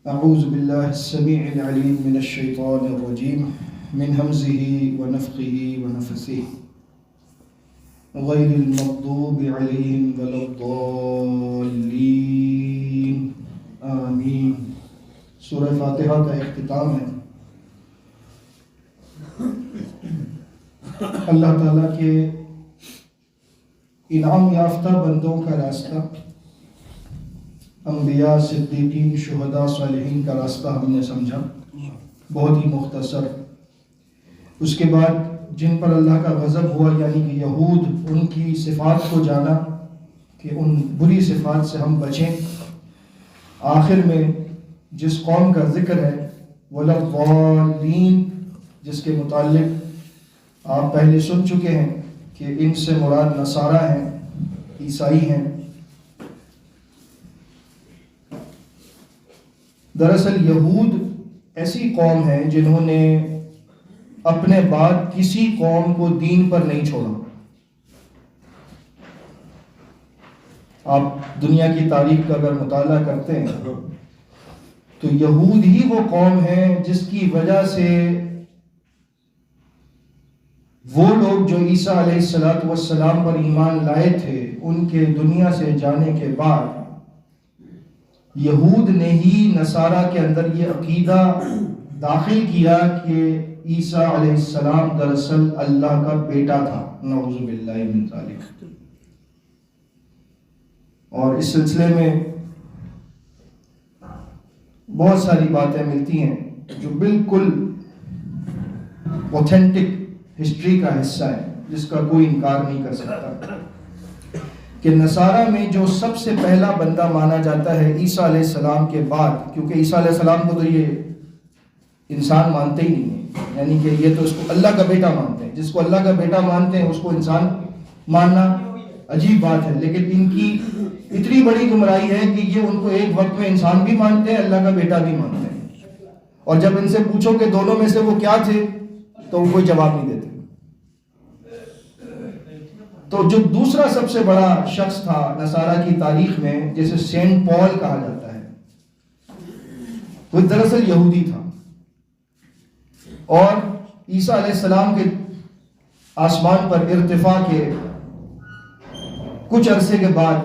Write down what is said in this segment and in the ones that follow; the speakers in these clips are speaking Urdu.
اعوذ باللہ السمیع العلیم من الشیطان الرجیم من ہمزہ ونفخہ ونفثہ غیر المغضوب علیہم ولا الضالین آمین۔ سورہ فاتحہ کا اختتام ہے۔ اللہ تعالیٰ کے انعام یافتہ بندوں کا راستہ، انبیاء، صدیقین، شہداء، صالحین کا راستہ ہم نے سمجھا، بہت ہی مختصر۔ اس کے بعد جن پر اللہ کا غضب ہوا یعنی کہ یہود، ان کی صفات کو جانا کہ ان بری صفات سے ہم بچیں۔ آخر میں جس قوم کا ذکر ہے وَلَا الضَّالِّينَ، جس کے متعلق آپ پہلے سن چکے ہیں کہ ان سے مراد نصارہ ہیں، عیسائی ہیں۔ دراصل یہود ایسی قوم ہے جنہوں نے اپنے بعد کسی قوم کو دین پر نہیں چھوڑا۔ آپ دنیا کی تاریخ کا اگر مطالعہ کرتے ہیں تو یہود ہی وہ قوم ہے جس کی وجہ سے وہ لوگ جو عیسیٰ علیہ السلام پر ایمان لائے تھے، ان کے دنیا سے جانے کے بعد یہود نے ہی نصارہ کے اندر یہ عقیدہ داخل کیا کہ عیسیٰ علیہ السلام دراصل اللہ کا بیٹا تھا، نعوذ باللہ من ذالک۔ اور اس سلسلے میں بہت ساری باتیں ملتی ہیں جو بالکل اوتھینٹک ہسٹری کا حصہ ہے، جس کا کوئی انکار نہیں کر سکتا کہ نصارہ میں جو سب سے پہلا بندہ مانا جاتا ہے عیسیٰ علیہ السلام کے بعد، کیونکہ عیسیٰ علیہ السلام کو تو یہ انسان مانتے ہی نہیں ہیں، یعنی کہ یہ تو اس کو اللہ کا بیٹا مانتے ہیں۔ جس کو اللہ کا بیٹا مانتے ہیں اس کو انسان ماننا عجیب بات ہے، لیکن ان کی اتنی بڑی گمراہی ہے کہ یہ ان کو ایک وقت میں انسان بھی مانتے ہیں، اللہ کا بیٹا بھی مانتے ہیں۔ اور جب ان سے پوچھو کہ دونوں میں سے وہ کیا تھے تو وہ کوئی جواب نہیں دیتے۔ تو جو دوسرا سب سے بڑا شخص تھا نصارہ کی تاریخ میں، جسے سینٹ پال کہا جاتا ہے، وہ دراصل یہودی تھا۔ اور عیسیٰ علیہ السلام کے آسمان پر ارتفاع کے کچھ عرصے کے بعد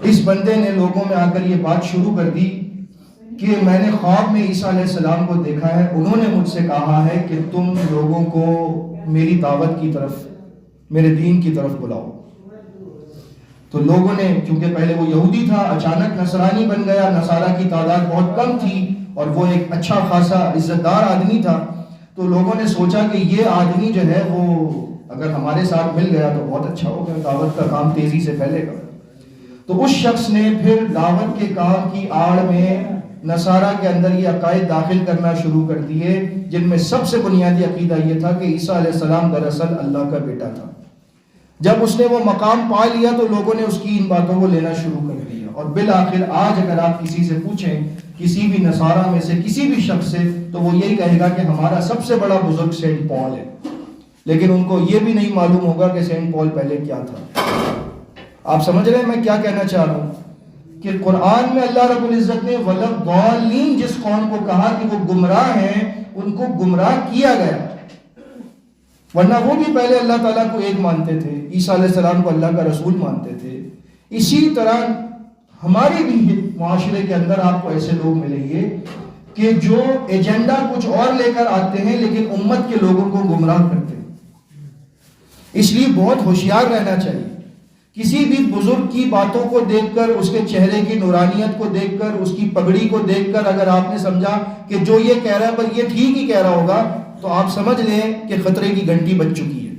اس بندے نے لوگوں میں آ کر یہ بات شروع کر دی کہ میں نے خواب میں عیسیٰ علیہ السلام کو دیکھا ہے، انہوں نے مجھ سے کہا ہے کہ تم لوگوں کو میری دعوت کی طرف، میرے دین کی طرف بلاؤ۔ تو لوگوں نے، چونکہ پہلے وہ یہودی تھا، اچانک نصرانی بن گیا، نصارہ کی تعداد بہت کم تھی اور وہ ایک اچھا خاصا عزت دار آدمی تھا، تو لوگوں نے سوچا کہ یہ آدمی جو ہے وہ اگر ہمارے ساتھ مل گیا تو بہت اچھا ہوگا، دعوت کا کام تیزی سے پھیلے گا۔ تو اس شخص نے پھر دعوت کے کام کی آڑ میں نصارہ کے اندر یہ عقائد داخل کرنا شروع کر دیے، جن میں سب سے بنیادی عقیدہ یہ تھا کہ عیسیٰ علیہ السلام دراصل اللہ کا بیٹا تھا۔ جب اس نے وہ مقام پا لیا تو لوگوں نے اس کی ان باتوں کو لینا شروع کر دیا، اور بالآخر آج اگر آپ کسی سے پوچھیں، کسی بھی نصارہ میں سے کسی بھی شخص سے، تو وہ یہی کہے گا کہ ہمارا سب سے بڑا بزرگ سینٹ پال ہے، لیکن ان کو یہ بھی نہیں معلوم ہوگا کہ سینٹ پال پہلے کیا تھا۔ آپ سمجھ رہے ہیں میں کیا کہنا چاہ رہا ہوں؟ کہ قرآن میں اللہ رب العزت نے وَلَا الضَّالِّينَ جس قوم کو کہا کہ وہ گمراہ ہیں، ان کو گمراہ کیا گیا، ورنہ وہ بھی پہلے اللہ تعالیٰ کو ایک مانتے تھے، عیسیٰ علیہ السلام کو اللہ کا رسول مانتے تھے۔ اسی طرح ہمارے بھی معاشرے کے اندر آپ کو ایسے لوگ ملیں گے کہ جو ایجنڈا کچھ اور لے کر آتے ہیں لیکن امت کے لوگوں کو گمراہ کرتے ہیں۔ اس لیے بہت ہوشیار رہنا چاہیے۔ کسی بھی بزرگ کی باتوں کو دیکھ کر، اس کے چہرے کی نورانیت کو دیکھ کر، اس کی پگڑی کو دیکھ کر اگر آپ نے سمجھا کہ جو یہ کہہ رہا ہے پر یہ ٹھیک ہی کہہ رہا ہوگا، تو آپ سمجھ لیں کہ خطرے کی گھنٹی بج چکی ہے۔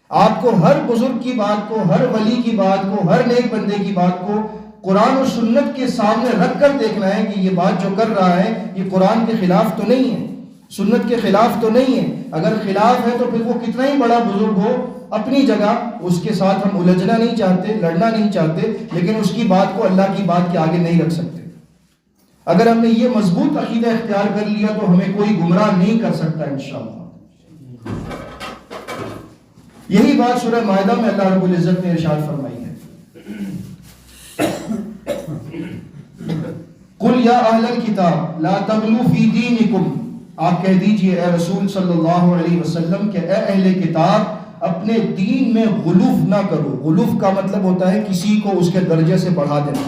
آپ کو ہر بزرگ کی بات کو، ہر ولی کی بات کو، ہر نیک بندے کی بات کو قرآن و سنت کے سامنے رکھ کر دیکھنا ہے کہ یہ بات جو کر رہا ہے یہ قرآن کے خلاف تو نہیں ہے، سنت کے خلاف تو نہیں ہے۔ اگر خلاف ہے تو پھر وہ کتنا ہی بڑا بزرگ ہو، اپنی جگہ اس کے ساتھ ہم الجھنا نہیں چاہتے، لڑنا نہیں چاہتے، لیکن اس کی بات کو اللہ کی بات کے آگے نہیں رکھ سکتے۔ اگر ہم نے یہ مضبوط عقیدہ اختیار کر لیا تو ہمیں کوئی گمراہ نہیں کر سکتا انشاءاللہ۔ یہی بات سورہ مائدہ میں اللہ رب العزت نے ارشاد فرمائی ہے، قل قل یا اہل الکتاب لا تغلوا فی دینکم، آپ کہہ دیجئے اے رسول صلی اللہ علیہ وسلم کہ اے اہل کتاب اپنے دین میں غلوف نہ کرو۔ غلوف کا مطلب ہوتا ہے کسی کو اس کے درجے سے بڑھا دینا،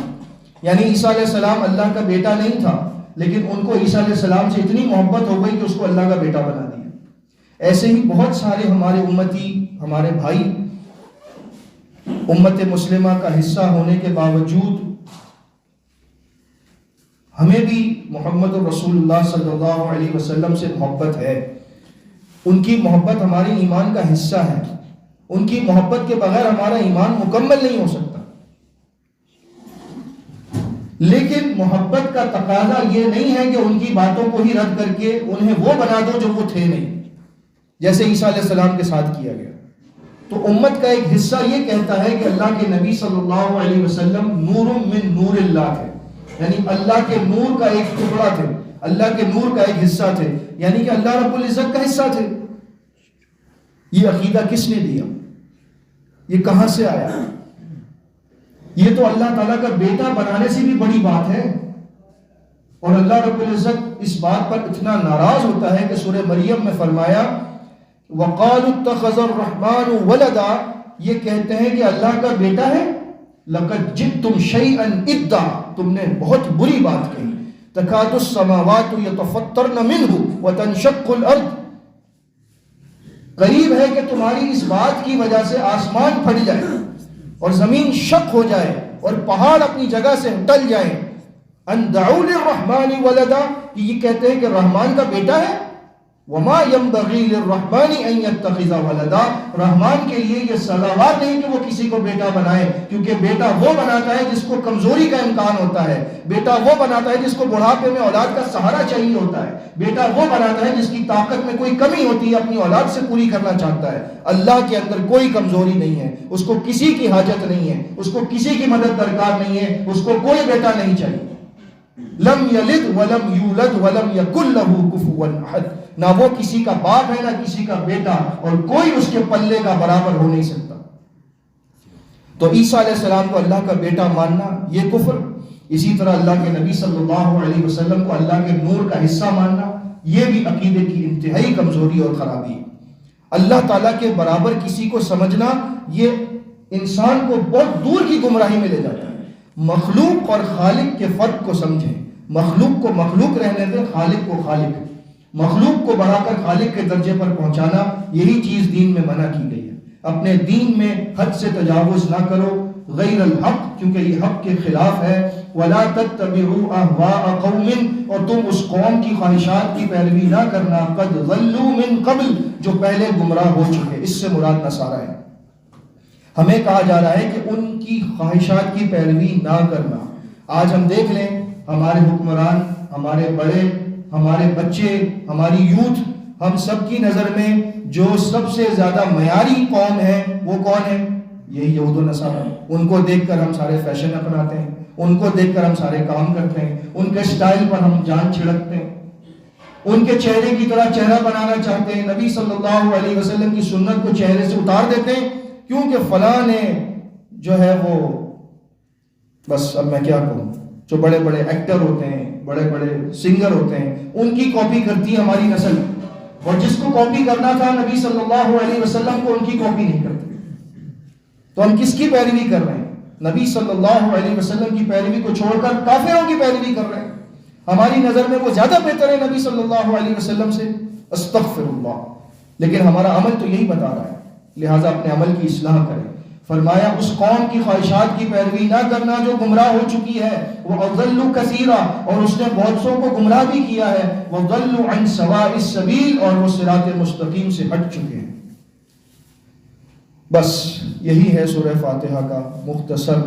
یعنی عیسیٰ علیہ السلام اللہ کا بیٹا نہیں تھا، لیکن ان کو عیسیٰ علیہ السلام سے اتنی محبت ہو گئی کہ اس کو اللہ کا بیٹا بنا دیا۔ ایسے ہی بہت سارے ہمارے امتی، ہمارے بھائی امت مسلمہ کا حصہ ہونے کے باوجود ہمیں بھی محمد رسول اللہ صلی اللہ علیہ وسلم سے محبت ہے۔ ان کی محبت ہمارے ایمان کا حصہ ہے، ان کی محبت کے بغیر ہمارا ایمان مکمل نہیں ہو سکتا۔ لیکن محبت کا تقاضا یہ نہیں ہے کہ ان کی باتوں کو ہی رد کر کے انہیں وہ بنا دو جو وہ تھے نہیں، جیسے عیسیٰ علیہ السلام کے ساتھ کیا گیا۔ تو امت کا ایک حصہ یہ کہتا ہے کہ اللہ کے نبی صلی اللہ علیہ وسلم نور من نور اللہ تھے، یعنی اللہ کے نور کا ایک ٹکڑا تھے، اللہ کے نور کا ایک حصہ تھے، یعنی کہ اللہ رب العزت کا حصہ تھے۔ یہ عقیدہ کس نے دیا؟ یہ کہاں سے آیا؟ یہ تو اللہ تعالیٰ کا بیٹا بنانے سے بھی بڑی بات ہے، اور اللہ رب العزت اس بات پر اتنا ناراض ہوتا ہے کہ سورہ مریم میں فرمایا وَقَالُوا اتَّخَذَ الرَّحْمَنُ وَلَدًا، یہ کہتے ہیں کہ اللہ کا بیٹا ہے۔ لَقَدْ جِئْتُمْ شَيْئًا إِدًّا، تم نے بہت بری بات کہی۔ تَكَادُ السَّمَاوَاتُ يَتَفَطَّرْنَ مِنْهُ وَتَنشَقُّ الْأَرْضُ، قریب ہے کہ تمہاری اس بات کی وجہ سے آسمان پھٹ جائے اور زمین شق ہو جائے اور پہاڑ اپنی جگہ سے ٹل جائیں۔ ان دعوا للرحمن ولدا، یہ کہتے ہیں کہ رحمان کا بیٹا ہے۔ وما ينبغي للرحمن ان يتخذ ولدا، رحمان کے لیے یہ سزاوار نہیں کہ وہ کسی کو بیٹا بنائے، کیونکہ بیٹا وہ بناتا ہے جس کو کمزوری کا امکان ہوتا ہے، بیٹا وہ بناتا ہے جس کو بڑھاپے میں اولاد کا سہارا چاہیے ہوتا ہے، بیٹا وہ بناتا ہے جس کی طاقت میں کوئی کمی ہوتی ہے، اپنی اولاد سے پوری کرنا چاہتا ہے۔ اللہ کے اندر کوئی کمزوری نہیں ہے، اس کو کسی کی حاجت نہیں ہے، اس کو کسی کی مدد درکار نہیں ہے، اس کو کوئی بیٹا نہیں چاہیے۔ لم یلد ولم یولد ولم یکن له کفوا احد، نہ وہ کسی کا باپ ہے نہ کسی کا بیٹا، اور کوئی اس کے پلے کا برابر ہو نہیں سکتا۔ تو عیسیٰ علیہ السلام کو اللہ کا بیٹا ماننا یہ کفر، اسی طرح اللہ کے نبی صلی اللہ علیہ وسلم کو اللہ کے نور کا حصہ ماننا یہ بھی عقیدے کی انتہائی کمزوری اور خرابی ہے۔ اللہ تعالیٰ کے برابر کسی کو سمجھنا یہ انسان کو بہت دور کی گمراہی میں لے جاتا ہے۔ مخلوق اور خالق کے فرق کو سمجھیں، مخلوق کو مخلوق رہنے دیں، خالق کو خالق۔ مخلوق کو بڑھا کر خالق کے درجے پر پہنچانا، یہی چیز دین میں منع کی گئی ہے۔ اپنے دین میں حد سے تجاوز نہ کرو، غیر الحق، کیونکہ یہ حق کے خلاف ہے۔ وَلَا تَتَّبِعُوا أَهْوَاءَ قَوْمٍ، اور تم اس قوم کی خواہشات کی پیروی نہ کرنا، قَدْ ضَلُّوا مِن قَبْلُ، جو پہلے گمراہ ہو چکے۔ اس سے مراد نصارہ ہے۔ ہمیں کہا جا رہا ہے کہ ان کی خواہشات کی پیروی نہ کرنا۔ آج ہم دیکھ لیں ہمارے حکمران، ہمارے بڑے، ہمارے بچے، ہماری یوتھ، ہم سب کی نظر میں جو سب سے زیادہ معیاری قوم ہے وہ کون ہے؟ یہی یہود و نصارہ۔ ان کو دیکھ کر ہم سارے فیشن اپناتے ہیں، ان کو دیکھ کر ہم سارے کام کرتے ہیں، ان کے سٹائل پر ہم جان چھڑکتے ہیں، ان کے چہرے کی طرح چہرہ بنانا چاہتے ہیں، نبی صلی اللہ علیہ وسلم کی سنت کو چہرے سے اتار دیتے ہیں کیونکہ فلاں نے جو ہے وہ، بس اب میں کیا کہوں، جو بڑے بڑے ایکٹر ہوتے ہیں، بڑے بڑے سنگر ہوتے ہیں، ان کی کاپی کرتی ہے ہماری نسل، اور جس کو کاپی کرنا تھا نبی صلی اللہ علیہ وسلم کو، ان کی کاپی نہیں کرتے۔ تو ہم کس کی پیروی کر رہے ہیں؟ نبی صلی اللہ علیہ وسلم کی پیروی کو چھوڑ کر کافروں کی پیروی کر رہے ہیں۔ ہماری نظر میں وہ زیادہ بہتر ہے نبی صلی اللہ علیہ وسلم سے، استغفر اللہ، لیکن ہمارا عمل تو یہی بتا رہا ہے، لہٰذا اپنے عمل کی اصلاح کریں۔ فرمایا اس قوم کی خواہشات کی پیروی نہ کرنا جو گمراہ ہو چکی ہے، وہ اضلوا کثیرا، اور اس نے بہت سو کو گمراہ بھی کیا ہے، وضلوا عن سواء السبیل، اور وہ صراط مستقیم سے ہٹ چکے ہیں۔ بس یہی ہے سورہ فاتحہ کا مختصر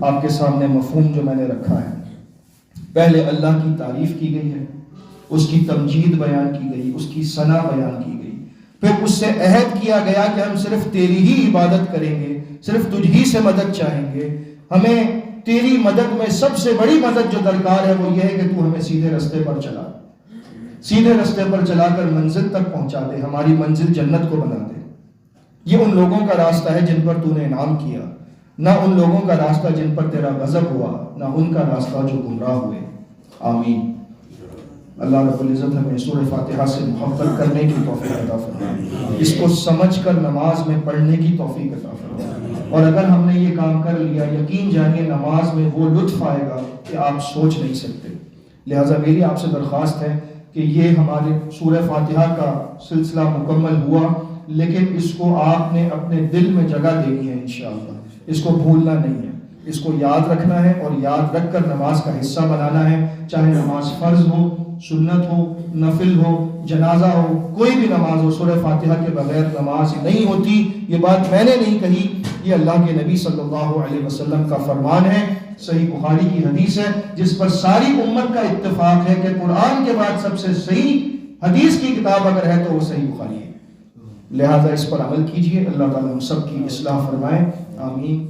آپ کے سامنے مفہوم جو میں نے رکھا ہے۔ پہلے اللہ کی تعریف کی گئی ہے، اس کی تمجید بیان کی گئی، اس کی ثنا بیان کی گئی، پھر اس سے عہد کیا گیا کہ ہم صرف تیری ہی عبادت کریں گے، صرف تجھ ہی سے مدد چاہیں گے، ہمیں تیری مدد میں سب سے بڑی مدد جو درکار ہے وہ یہ ہے کہ تو ہمیں سیدھے رستے پر چلا، سیدھے رستے پر چلا کر منزل تک پہنچا دے، ہماری منزل جنت کو بنا دے۔ یہ ان لوگوں کا راستہ ہے جن پر تو نے انعام کیا، نہ ان لوگوں کا راستہ جن پر تیرا غضب ہوا، نہ ان کا راستہ جو گمراہ ہوئے۔ آمین۔ اللہ رب العزت ہمیں سورہ فاتحہ سے محبت کرنے کی توفیق عطا فرمائے، اس کو سمجھ کر نماز میں پڑھنے کی توفیق عطا فرمائے، اور اگر ہم نے یہ کام کر لیا یقین جانیے نماز میں وہ لطف آئے گا کہ آپ سوچ نہیں سکتے۔ لہٰذا میری آپ سے درخواست ہے کہ یہ ہمارے سورہ فاتحہ کا سلسلہ مکمل ہوا، لیکن اس کو آپ نے اپنے دل میں جگہ دینی ہے انشاءاللہ، اس کو بھولنا نہیں ہے، اس کو یاد رکھنا ہے اور یاد رکھ کر نماز کا حصہ بنانا ہے، چاہے نماز فرض ہو، سنت ہو، نفل ہو، جنازہ ہو، کوئی بھی نماز ہو، سورہ فاتحہ کے بغیر نماز نہیں ہوتی۔ یہ بات میں نے نہیں کہی، یہ اللہ کے نبی صلی اللہ علیہ وسلم کا فرمان ہے، صحیح بخاری کی حدیث ہے جس پر ساری امت کا اتفاق ہے کہ قرآن کے بعد سب سے صحیح حدیث کی کتاب اگر ہے تو وہ صحیح بخاری ہے۔ لہذا اس پر عمل کیجئے، اللہ تعالیٰ ہم سب کی اصلاح فرمائے، آمین۔